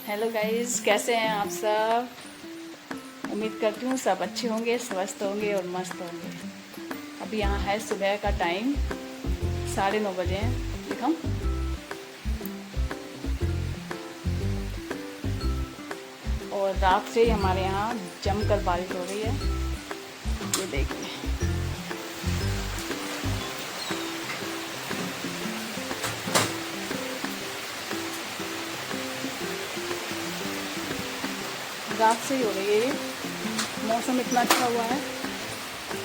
Hello guys, कैसे हैं आप सब। उम्मीद करती हूँ सब अच्छे होंगे, स्वस्थ होंगे और मस्त होंगे। अभी यहाँ है सुबह का टाइम, 9:30 बजे हैं। दिखाऊं? और रात से ही हमारे यहाँ जमकर बारिश हो रही है। ये देखिए, रात से ही हो रही है। ये मौसम इतना अच्छा हुआ है,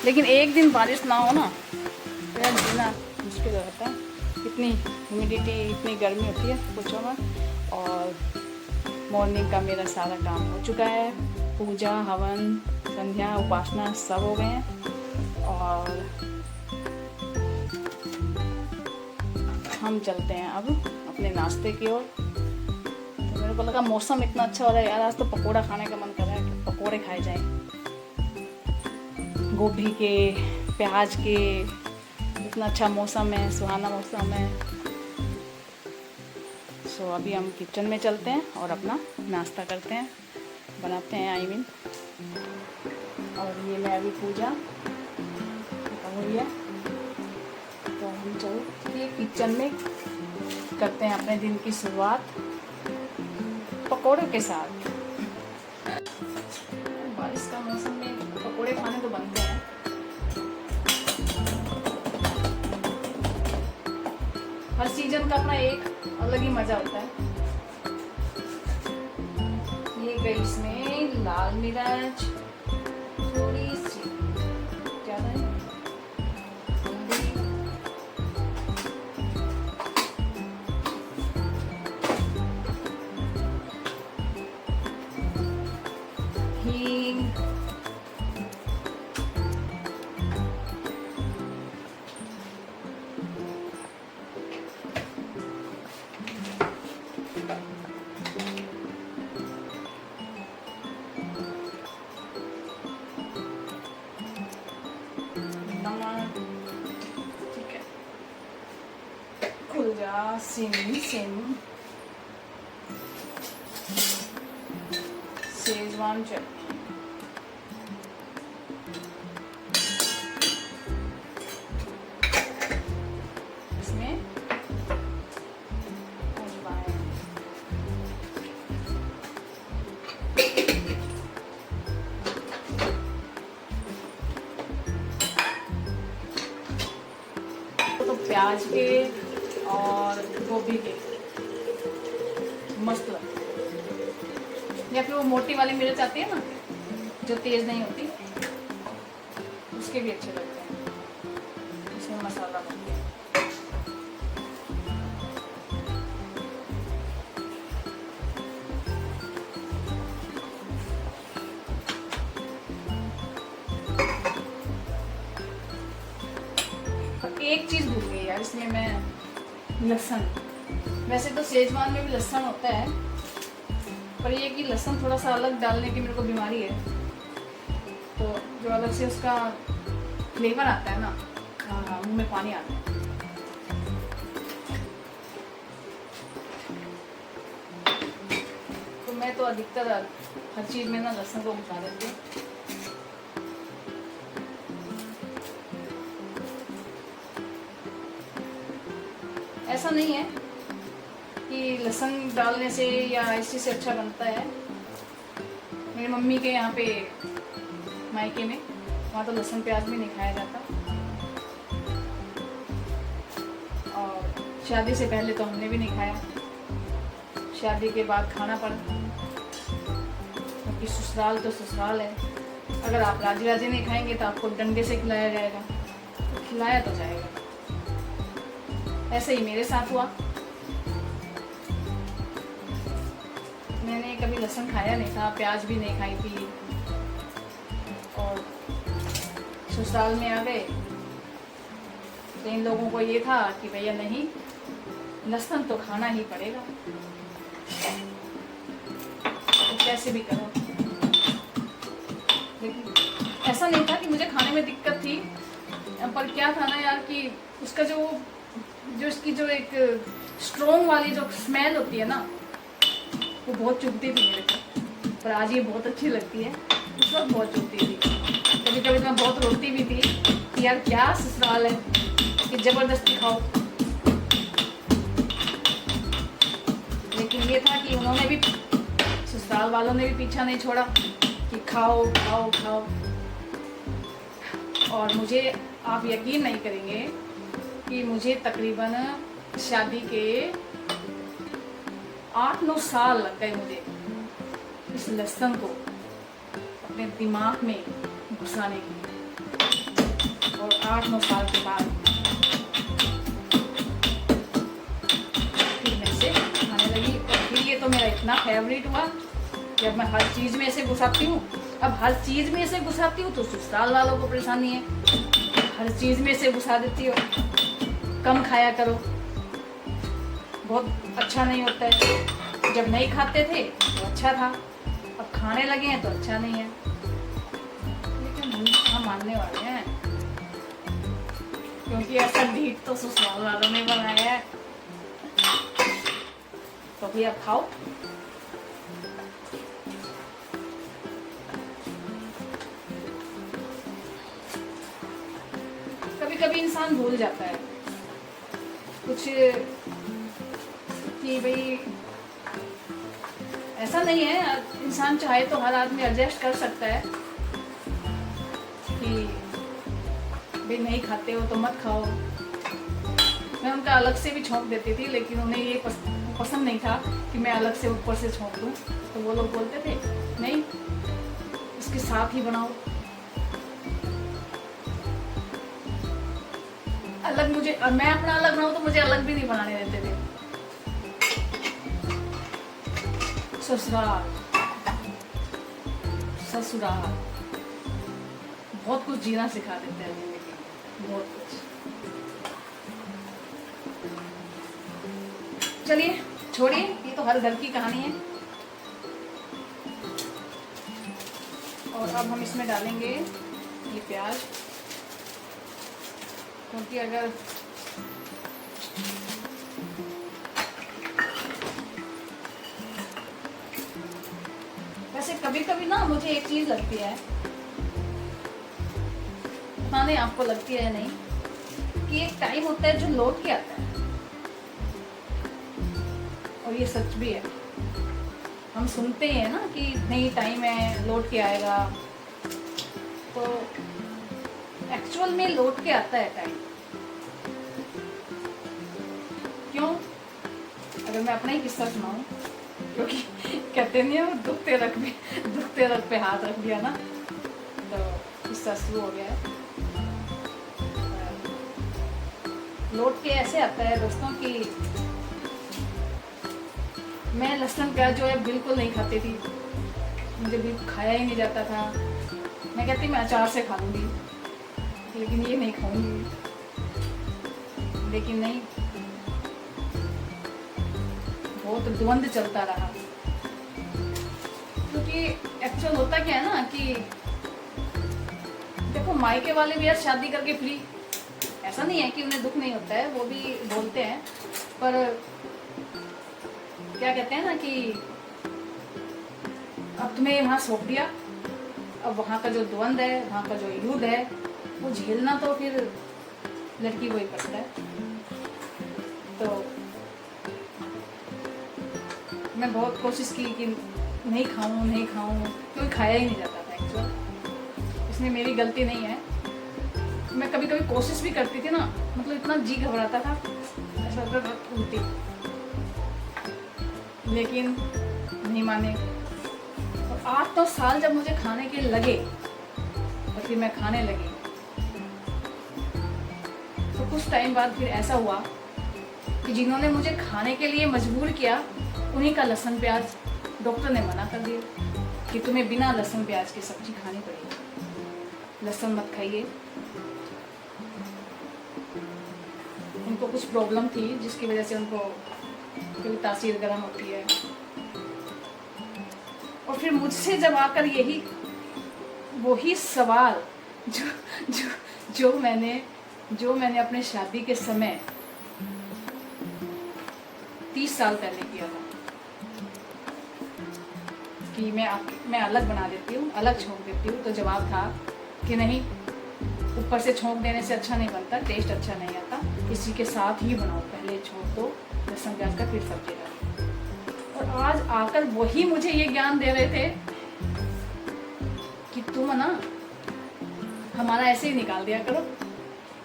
लेकिन एक दिन बारिश ना हो ना तो यार जीना मुश्किल हो जाता है। इतनी ह्यूमिडिटी, इतनी गर्मी होती है, पूछो मत। और मॉर्निंग का मेरा सारा काम हो चुका है। पूजा, हवन, संध्या, उपासना सब हो गए हैं और हम चलते हैं अब अपने नाश्ते की ओर। तो मेरे को लगा मौसम इतना अच्छा हो रहा है यार, आज तो पकोड़ा खाने का मन कर रहा है कि पकोड़े खाए जाएं, गोभी के, प्याज के। इतना अच्छा मौसम है, सुहाना मौसम है। सो अभी हम किचन में चलते हैं और अपना नाश्ता करते हैं, बनाते हैं और ये मैं अभी पूजा हुई है तो हम चलते किचन में करते हैं अपने दिन की शुरुआत पकोड़े के साथ। बारिश का मौसम में पकोड़े खाने तो बनते हैं। हर सीजन का अपना एक अलग ही मज़ा होता है। ये गई इसमें लाल मिर्च थोड़ी सी ज़्यादा है, हल्दी, हींग, नमक। ठीक है, खुल जा। सिम शेजवान चटनी, इसमें अजवाइन, तो प्याज के और गोभी के मस्त लगते हैं। या फिर वो मोटी वाली मिर्च आती है ना, जो तेज नहीं होती, उसके भी अच्छे लगते हैं। इसमें मसाला बनता है। एक चीज़ भूल गई यार इसमें मैं, लहसुन। वैसे तो शेजवान में भी लहसुन होता है, पर ये कि लहसुन थोड़ा सा अलग डालने की मेरे को बीमारी है, तो जो अलग से उसका फ्लेवर आता है ना, मुंह में पानी आता है। तो मैं तो अधिकतर हर चीज़ में ना लहसुन को घुसा देती हूँ। ऐसा नहीं है कि लहसुन डालने से या इसी से अच्छा बनता है। मेरी मम्मी के यहाँ पे मायके में, वहाँ तो लहसुन प्याज भी नहीं खाया जाता, और शादी से पहले तो हमने भी नहीं खाया, शादी के बाद खाना पड़ा, क्योंकि ससुराल तो ससुराल है। अगर आप राजी राजी नहीं खाएंगे तो आपको डंडे से खिलाया जाएगा, तो खिलाया तो जाएगा। ऐसे ही मेरे साथ हुआ। मैंने कभी लहसुन खाया नहीं था, प्याज भी नहीं खाई थी, और ससुराल में आ गए तो इन लोगों को ये था कि भैया नहीं, लहसुन तो खाना ही पड़ेगा, तो कैसे भी करो। लेकिन ऐसा नहीं था कि मुझे खाने में दिक्कत थी, पर क्या था ना यार कि उसका जो इसकी जो एक स्ट्रॉन्ग वाली जो स्मेल होती है ना, वो वो बहुत चुभती थी मेरे को, पर आज ये बहुत अच्छी लगती है। उस वक्त बहुत चुभती थी, कभी कभी तो मैं बहुत रोती भी थी कि यार क्या ससुराल है कि ज़बरदस्ती खाओ। लेकिन ये था कि उन्होंने भी, ससुराल वालों ने भी पीछा नहीं छोड़ा कि खाओ खाओ खाओ। और मुझे, आप यकीन नहीं करेंगे कि मुझे तकरीबन शादी के 8-9 साल लग गए मुझे इस लहसुन को अपने दिमाग में घुसाने की। और 8-9 साल के बाद फिर मैं इसे खाने लगी। और फिर ये तो मेरा इतना फेवरेट हुआ कि अब मैं हर चीज़ में इसे घुसाती हूँ। अब हर चीज़ में इसे घुसाती हूँ तो ससुराल वालों को परेशानी है, हर चीज़ में इसे घुसा देती हो। कम खाया करो, बहुत अच्छा नहीं होता है। जब नहीं खाते थे तो अच्छा था, अब खाने लगे हैं तो अच्छा नहीं है। लेकिन हम मानने वाले हैं, क्योंकि ऐसा ढीठ तो ससुराल वालों ने बनाया है, तो भी अब खाओ। कभी कभी इंसान भूल जाता है कुछ कि भाई ऐसा नहीं है, इंसान चाहे तो हर आदमी एडजस्ट कर सकता है कि भाई नहीं खाते हो तो मत खाओ। मैं उनका अलग से भी छोंक देती थी, लेकिन उन्हें ये पसंद नहीं था कि मैं अलग से ऊपर से छोंक दूँ। तो वो लोग बोलते थे नहीं, इसके साथ ही बनाओ। अलग मुझे, मैं अपना अलग बनाऊँ तो मुझे अलग भी नहीं बनाने देते थे। ससुराल बहुत कुछ जीना सिखा देते हैं जिंदगी, बहुत कुछ। चलिए छोड़िए, ये तो हर घर की कहानी है। और अब हम इसमें डालेंगे ये प्याज, क्योंकि अगर वैसे कभी कभी ना मुझे एक चीज लगती है, पता नहीं आपको लगती है नहीं, कि एक टाइम होता है जो लौट के आता है। और ये सच भी है, हम सुनते हैं ना कि नहीं टाइम है लौट के आएगा, तो एक्चुअल में लौट के आता है टाइम। क्यों? अगर मैं अपना ही किस्सा सुनाऊं, क्योंकि कहते नहीं है दुखते रख पे हाथ रख दिया ना, तो किस्सा शुरू हो गया है। लौट के ऐसे आता है दोस्तों कि मैं लहसुन प्याज जो है बिल्कुल नहीं खाती थी, मुझे बिल्कुल खाया ही नहीं जाता था। मैं कहती मैं अचार से खा लूँगी, लेकिन ये नहीं खाऊंगी। लेकिन नहीं, बहुत द्वंद चलता रहा, क्योंकि एक्चुअल होता क्या है ना कि देखो मायके वाले भी यार शादी करके फ्री, ऐसा नहीं है कि उन्हें दुख नहीं होता है, वो भी बोलते हैं, पर क्या कहते हैं ना कि अब तुम्हें वहाँ सौंप दिया, अब वहाँ का जो द्वंद है, वहाँ का जो युद्ध है, वो झेलना तो फिर लड़की को ही पड़ता है। तो मैं बहुत कोशिश की कि नहीं खाऊं, क्योंकि खाया ही नहीं जाता था एक्चुअल। इसमें मेरी गलती नहीं है, मैं कभी कभी कोशिश भी करती थी ना, मतलब इतना जी घबराता था, ऐसा उल्टी, लेकिन नहीं माने। और 8-9 साल जब मुझे खाने के लगे और फिर मैं खाने लगी, तो कुछ टाइम बाद फिर ऐसा हुआ कि जिन्होंने मुझे खाने के लिए मजबूर किया, उन्हीं का लहसुन प्याज डॉक्टर ने मना कर दिया कि तुम्हें बिना लहसुन प्याज की सब्जी खानी पड़ेगी, लहसुन मत खाइए। उनको कुछ प्रॉब्लम थी जिसकी वजह से उनको कभी तासीर गर्म होती है। और फिर मुझसे जब आकर यही वही सवाल जो जो जो मैंने अपने शादी के समय 30 साल पहले किया था, कि मैं अलग बना देती हूँ, अलग छोंक देती हूँ। तो जवाब था कि नहीं, ऊपर से छोंक देने से अच्छा नहीं बनता, टेस्ट अच्छा नहीं आता, इसी के साथ ही बनाओ, पहले छोंक दो लहसुन प्याज का, फिर सब्जी डालो। और आज आकर वही मुझे ये ज्ञान दे रहे थे कि तुम ना हमारा ऐसे ही निकाल दिया करो,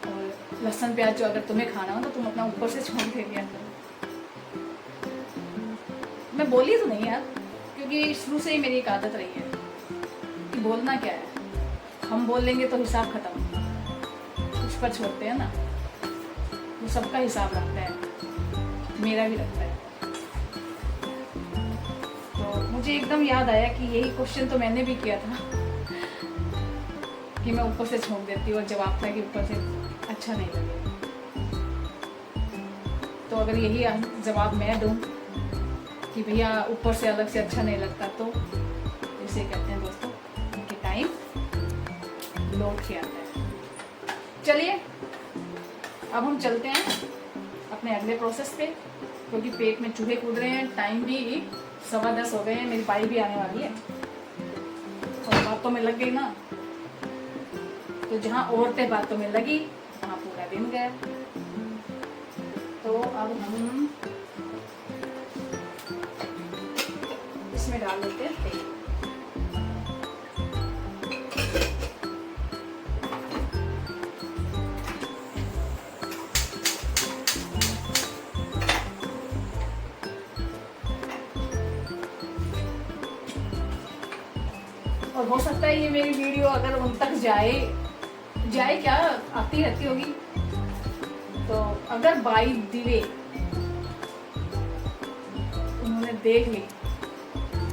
और लहसुन प्याज जो अगर तुम्हें खाना हो तो तुम अपना ऊपर से छोंक दे दिया करो। मैं बोली तो नहीं यार, क्योंकि शुरू से ही मेरी एक आदत रही है कि बोलना क्या है, हम बोल लेंगे तो हिसाब खत्म, उस पर छोड़ते हैं ना, वो सबका हिसाब रखता है, मेरा भी रखता है। तो मुझे एकदम याद आया कि यही क्वेश्चन तो मैंने भी किया था कि मैं ऊपर से छोंक देती हूँ, और जवाब था कि ऊपर से अच्छा नहीं लगेगा। तो अगर यही जवाब मैं दूँ कि भैया ऊपर से अलग से अच्छा नहीं लगता, तो इसे कहते हैं दोस्तों कि टाइम लौट के आता है। चलिए अब हम चलते हैं अपने अगले प्रोसेस पे, क्योंकि पेट में चूहे कूद रहे हैं, टाइम भी 10:15 हो गए हैं, मेरी बाई भी आने वाली है, और बातों में लग गई ना, तो जहाँ औरतें बातों में लगी वहाँ पूरा दिन गया। तो अब हम इसमें डाल देते हैं तेल। और हो सकता है ये मेरी वीडियो अगर उन तक जाए क्या, आती रहती होगी, तो अगर बाई दिले उन्होंने देख ली,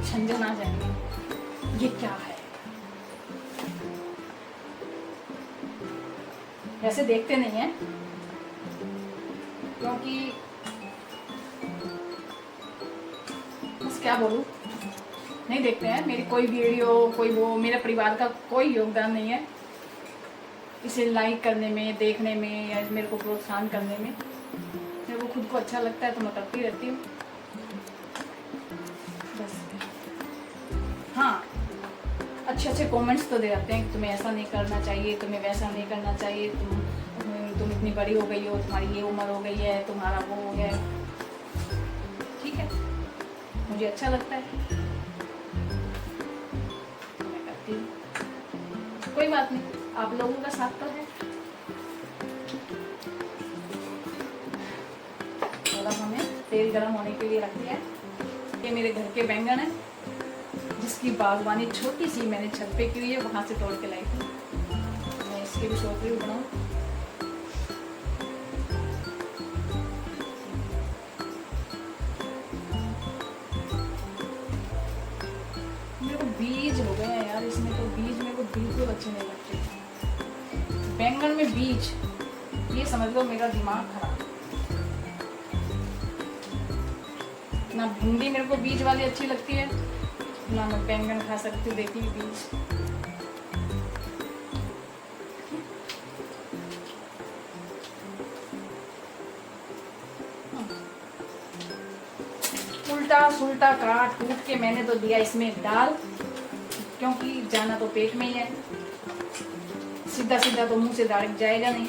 झंझन आ जाएंगे ये क्या है। वैसे देखते नहीं है, क्योंकि बस क्या बोलूं, नहीं देखते हैं मेरी कोई वीडियो, कोई वो, मेरे परिवार का कोई योगदान नहीं है इसे लाइक करने में, देखने में, या मेरे को प्रोत्साहन करने में। मेरे को खुद को अच्छा लगता है तो मैं करती रहती हूँ बस। हाँ, अच्छे अच्छे कमेंट्स तो दे जाते हैं कि तुम्हें ऐसा नहीं करना चाहिए, तुम्हें वैसा नहीं करना चाहिए, तुम इतनी बड़ी हो गई हो, तुम्हारी ये उम्र हो गई है, तुम्हारा वो हो गया है। ठीक है, मुझे अच्छा लगता है तो मैं करती हूँ, कोई बात नहीं, आप लोगों का साथ तो है। थोड़ा हमें तेल गरम होने के लिए रख दिया है। ये मेरे घर के बैंगन है, जिसकी बागवानी छोटी सी मैंने छत पे की हुई है, वहां से तोड़ के लाई थी। मैं इसकी भी सोच रही हूँ बनाऊँ। मेरे को बीज हो गए हैं यार इसमें, तो बीज मेरे को बिल्कुल अच्छे नहीं लगते। बैंगन में बीज, ये समझ लो मेरा दिमाग खराब। ना भिंडी मेरे को बीज वाली अच्छी लगती है, ना मैं बैंगन खा सकती हूँ देखी बीज। उल्टा सुल्टा काट कूट के मैंने तो दिया इसमें डाल, क्योंकि जाना तो पेट में ही है, सीधा सीधा तो मुंह से डायरेक्ट जाएगा नहीं,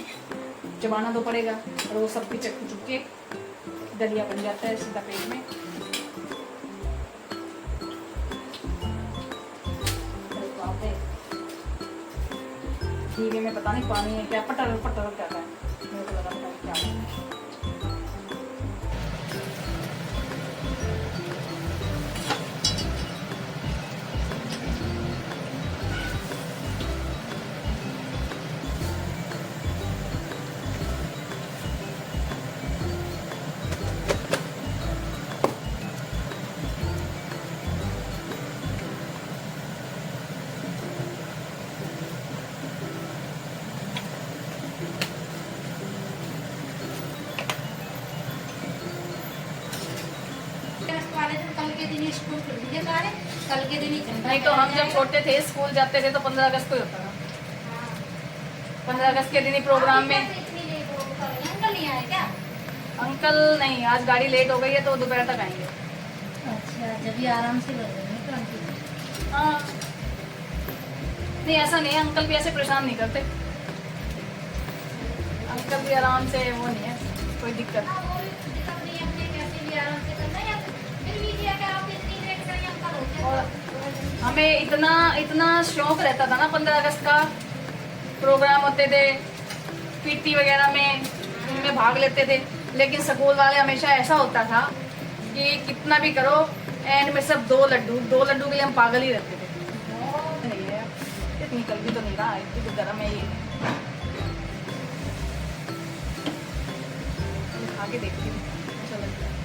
चबाना तो पड़ेगा, और वो सब भी चक्कू चुके दलिया बन जाता है सीधा पेट में। ठीक है, मैं पता नहीं पानी है क्या, पटर पटर कर रहा है, मेरे को लगा पता नहीं क्या है। स्कूल खुल गए सारे, कल के दिन ही झंडा। नहीं तो हम जब छोटे थे स्कूल जाते थे तो 15 अगस्त को ही होता था। 15 अगस्त के दिन ही प्रोग्राम में। अंकल नहीं आए क्या? अंकल नहीं, आज गाड़ी लेट हो गई है तो दोपहर तक आएंगे। अच्छा। जब भी आराम से लग रहे हैं तो आंटी हाँ नहीं ऐसा नहीं है, अंकल भी ऐसे परेशान नहीं करते, अंकल भी आराम से, वो नहीं है कोई दिक्कत। हाँ, वो भी दिक्कत नहीं है, अपने कैसे भी आराम से करना है, या फिर भी ये है कि आप इतनी लेट करें अंकल होते हैं और हमें इतना इतना शौक रहता था ना 15 अगस्त का, प्रोग्राम होते थे पीटी वगैरह में, उनमें भाग लेते थे, लेकिन स्कूल वाले हमेशा ऐसा होता था कि कितना भी करो एंड में सब 2 लड्डू के लिए हम पागल ही रहते थे। नहीं है इतनी कल भी तो नहीं रहा, इतनी तो गर्म है ये, खा के देखती हूँ अच्छा लगता है।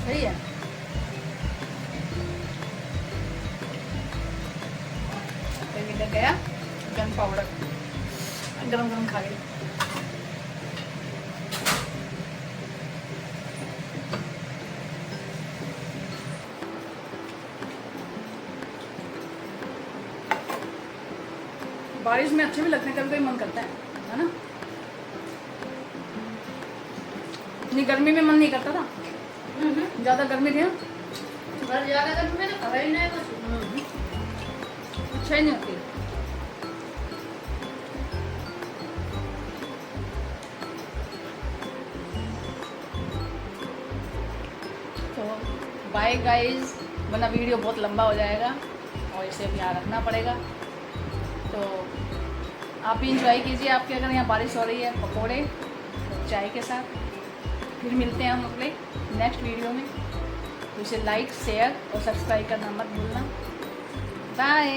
सही है। इधर गया गन पाउडर, गरम गरम खा गई। बारिश में अच्छे भी लगते हैं, कभी कभी मन करता है ना। इतनी गर्मी में मन नहीं करता था, ज्यादा गर्मी थी ना, घर जाकर तो तुम्हें तो खबर ही नहीं कुछ। अच्छा ही नहीं होती। तो बाय गाइस, वरना वीडियो बहुत लंबा हो जाएगा और इसे भी यहाँ रखना पड़ेगा। तो आप भी इंजॉय कीजिए, आपके अगर यहाँ बारिश हो रही है, पकोड़े और चाय के साथ। फिर मिलते हैं हम अपने नेक्स्ट वीडियो में, तो इसे लाइक शेयर और सब्सक्राइब करना मत भूलना। बाय।